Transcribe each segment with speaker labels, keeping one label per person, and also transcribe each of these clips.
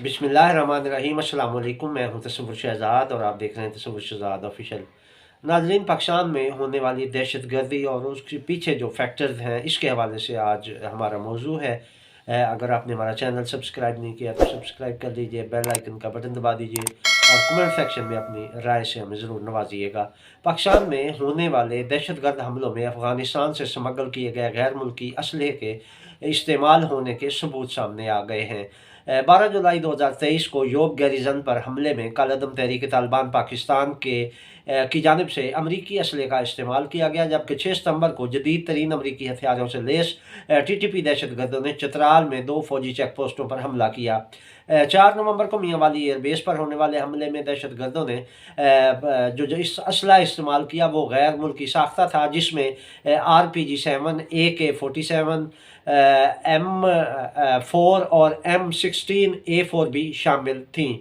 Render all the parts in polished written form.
Speaker 1: बिस्मिल्लाहिर्रहमानिर्रहीम। अस्सलाम वालेकुम। मैं हूं तसव्वुर शहजाद और आप देख रहे हैं तसव्वुर शहजाद ऑफिशियल। नाज़रीन, पाकिस्तान में होने वाली दहशत गर्दी और उसके पीछे जो फैक्टर्स हैं, इसके हवाले से आज हमारा मौजू है। अगर आपने हमारा चैनल सब्सक्राइब नहीं किया तो सब्सक्राइब कर लीजिए, बेल आइकन का बटन दबा दीजिए और कमेंट सेक्शन में अपनी राय से हमें ज़रूर नवाजिएगा। पाकिस्तान में होने वाले दहशत गर्द हमलों में अफ़गानिस्तान से स्मगल किए गए गैर मुल्की असलहे के इस्तेमाल होने के सबूत सामने आ गए हैं। 12 जुलाई 2023 को योब गैरिजन पर हमले में कालअदम तहरीक तालिबान पाकिस्तान की जानिब से अमरीकी असले का इस्तेमाल किया गया, जबकि 6 सितंबर को जदीद तरीन अमरीकी हथियारों से लैस TTP दहशत गर्दों ने चित्राल में 2 फौजी चेक पोस्टों पर हमला किया। 4 नवंबर को मियांवाली एयरबेस पर होने वाले हमले में दहशत गर्दों ने जो इस असला इस्तेमाल किया वो गैर मुल्की साख्ता था, जिसमें RPG-7, AK-47, M4 और M16A4 भी शामिल थीं।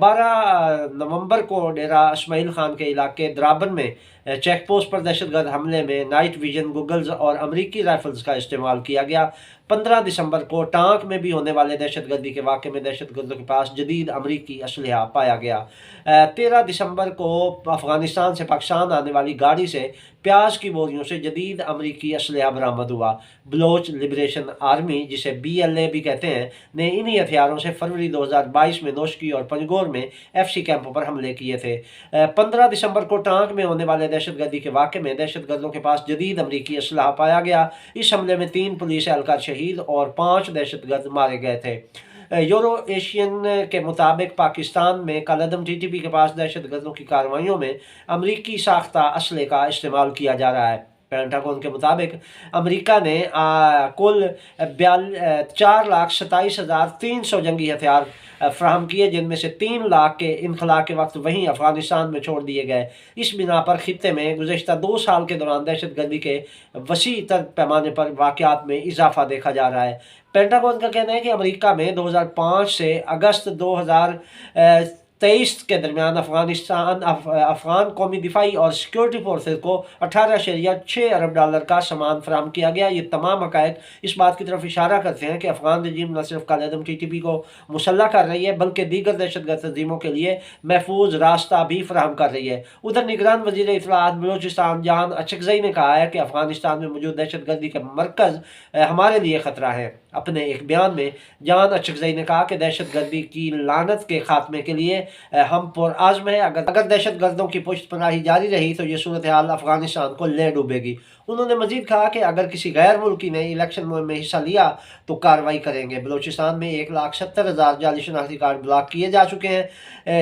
Speaker 1: 12 नवंबर को डेरा इस्माइल खान के इलाके द्राबन में चेक पोस्ट पर दहशतगर्द हमले में नाइट विजन गूगल्स और अमरीकी राइफल्स का इस्तेमाल किया गया। 15 दिसंबर को टांक में भी होने वाले दहशतगर्दी के वाक़े में दहशतगर्दों के पास जदीद अमरीकी असलहा पाया गया। 13 दिसंबर को अफ़गानिस्तान से पाकिस्तान आने वाली गाड़ी से प्याज की बोरियों से जदीद अमरीकी असलहा बरामद हुआ। बलोच लिबरेशन आर्मी, जिसे BLA भी कहते हैं, ने इन्हीं हथियारों से फरवरी 2022 में नोशकी और पंजगोर में FC कैंपों पर हमले किए थे। 15 दिसंबर को टांक में होने वाले दहशतगर्दी के वाक़े में दहशतगर्दों के पास जदीद अमरीकी असलहा पाया गया। इस हमले में 3 पुलिस एहलकार शहीद और 5 दहशतगर्द मारे गए थे। यूरो एशियन के मुताबिक पाकिस्तान में कालअदम TTP के पास दहशतगर्दों की कार्रवाइयों में अमरीकी साख्ता असले का इस्तेमाल किया जा रहा है। पेंटागन के मुताबिक अमेरिका ने कुल 4,27,300 जंगी हथियार फ्राहम किए, जिनमें से 3 लाख के इनखला के वक्त वहीं अफगानिस्तान में छोड़ दिए गए। इस बिना पर खित्ते में गुज़श्ता 2 साल के दौरान दहशतगर्दी के वसी तर पैमाने पर वाक़यात में इजाफा देखा जा रहा है। पेंटागन का कहना है कि अमेरिका में 2005 से अगस्त 2023 के दरमियान अफगान कौमी दिफाई और सिक्योरिटी फोर्सेज को 18.6 अरब डॉलर का सामान फराहम किया गया। ये तमाम हक़ाइक़ इस बात की तरफ इशारा करते हैं कि अफगान रजीम न सिर्फ कालअदम TTP को मुसल्लह कर रही है, बल्कि दीगर दहशतगर्द तंजीमों के लिए महफूज रास्ता भी फराहम कर रही है। उधर निगरान वज़ीर इत्तलाआत बलूचिस्तान जान अचकज़ई ने कहा है कि अफगानिस्तान में मौजूद दहशतगर्दी के मरकज़ हमारे लिए ख़तरा है। अपने एक बयान में जान अचकज़ई ने कहा कि दहशतगर्दी की लानत के खात्मे के लिए हम पुरआज़्म हैं। अगर दहशतगर्दों की पुष्ट पनाही जारी रही तो ये सूरत हाल अफगानिस्तान को ले डूबेगी। उन्होंने मजीद कहा कि अगर किसी गैर मुल्की ने इलेक्शन मुहिम में हिस्सा लिया तो कार्रवाई करेंगे। बलूचिस्तान में 1,70,000 जाली शनाख्ती कार्ड ब्लॉक किए जा चुके हैं।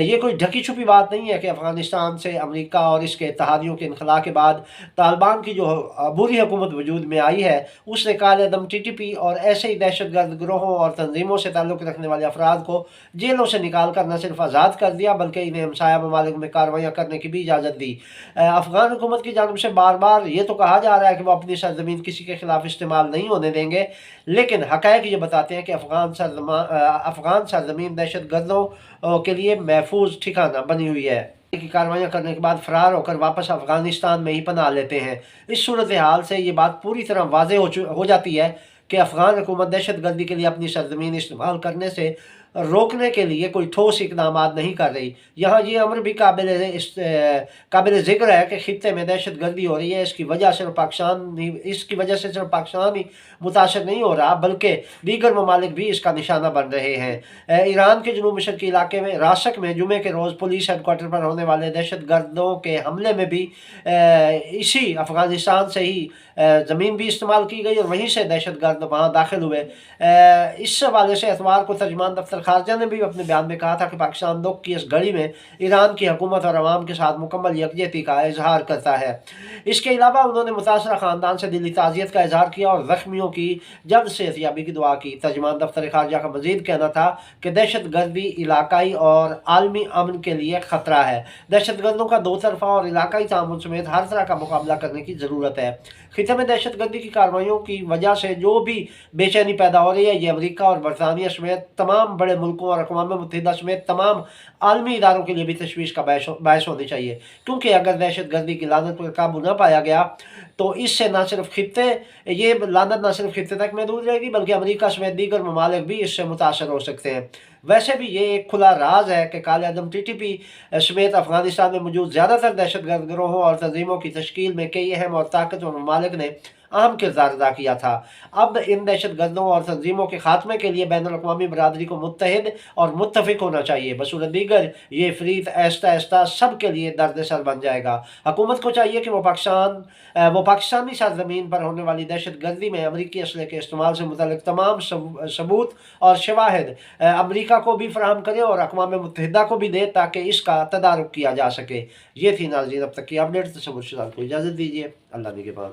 Speaker 1: ये कोई ढकी छुपी बात नहीं है कि अफगानिस्तान से अमेरिका और इसके इत्तहादियों के इनखला के बाद तालिबान की जो अबूरी हुकूमत वजूद में आई है, उसने कालअदम TTP और ऐसे ही दहशतगर्द ग्रोहों और तंजीमों से ताल्लुक़ रखने वाले अफराद को जेलों से निकाल कर न सिर्फ आज़ाद कर दिया, बल्कि इन्हें हमसाया ममालिक में कार्रवाइयाँ करने की भी इजाज़त दी। अफगान हुकूमत की जानिब से बार बार ये तो कहा जा रहा है कि वो अपनी सरजमीन किसी के खिलाफ इस्तेमाल नहीं होने देंगे, लेकिन हक़ाइक़ ये बताते हैं कि अफगान सरजमीन दहशतगर्दों के लिए महफूज ठिकाना बनी हुई है की कार्रवाइयाँ करने के बाद फरार होकर वापस अफगानिस्तान में ही पनाह लेते हैं। इस सूरत हाल से ये बात पूरी तरह वाज़ेह हो जाती है कि अफगान हुकूमत दहशतगर्दी के लिए अपनी सरजमीन इस्तेमाल करने से रोकने के लिए कोई ठोस इकदाम नहीं कर रही। यहाँ ये अमर भी काबिल ज़िक्र है कि खित्ते में दहशत गर्दी हो रही है। इसकी वजह से सिर्फ पाकिस्तान ही मुतासर नहीं हो रहा, बल्कि दीगर ममालिक भी इसका निशाना बन रहे हैं। ईरान के जनूब मशरक़ी इलाके में राशक में जुमे के रोज़ पुलिस हेडकोार्टर पर होने वाले दहशत गर्दों के हमले में भी इसी अफ़गानिस्तान से ही ज़मीन भी इस्तेमाल की गई और वहीं से दहशत गर्द वहाँ दाखिल हुए। इस हवाले से एतवार को तर्जुमान दफ्तर खारजा ने भी अपने बयान में कहा था कि पाकिस्तान दुख की इस घड़ी में ईरान की हुकूमत और अवाम के साथ मुकम्मल यकजहती का इजहार करता है। इसके अलावा उन्होंने मुतासरा ख़ानदान से दिली ताज़ियत का इजहार किया और ज़ख्मियों की जल्द सेहतयाबी की दुआ की। तर्जुमान दफ्तर खारजा का मज़ीद कहना था कि दहशत गर्दी इलाकाई और आलमी अमन के लिए ख़तरा है। दहशत गर्दों का दो तरफा और इलाकाई तामुन समेत हर तरह का मुकाबला करने की ज़रूरत है। खिते में दहशत गर्दी की कार्रवाइयों की वजह से जो भी बेचैनी पैदा हो रही है, ये अमरीका और बरतानिया समेत तमाम बड़े मुल्कों और अक़वाम मुत्तहिदा समेत तमाम आलमी इदारों के लिए भी तशवीश का बायस होनी चाहिए, क्योंकि अगर दहशत गर्दी की लानत पर काबू न पाया गया तो इससे न सिर्फ खित्ते ये लानत न सिर्फ खित्ते तक महदूद रहेगी, बल्कि अमरीका समेत दीगर ममालिक भी इससे मुतासर हो सकते हैं। ویسے بھی یہ ایک کھلا راز ہے کہ قائد اعظم TTP سمیت افغانستان میں موجود زیادہ تر دہشت گرد گروہوں اور تنظیموں کی تشکیل میں کئی اہم اور طاقتور ممالک نے اہم کردار ادا کیا تھا۔ اب ان دہشت گردوں اور تنظیموں کے خاتمے کے لیے بین الاقوامی برادری کو متحد اور متفق ہونا چاہیے، بصورت دیگر یہ فریق آہستہ آہستہ سب کے لیے درد سر بن جائے گا۔ حکومت کو چاہیے کہ وہ پاکستانی سرزمین پر ہونے والی دہشت گردی میں امریکی اسلحے کے استعمال سے متعلق تمام ثبوت اور شواہد امریکہ کو بھی فراہم کرے اور اقوام متحدہ کو بھی دے تاکہ اس کا تدارک کیا جا سکے۔ یہ تھی ناظرین اب تک کی اپڈیٹ، تصور شدہ کو اجازت دیجیے، اللہ نگہبان۔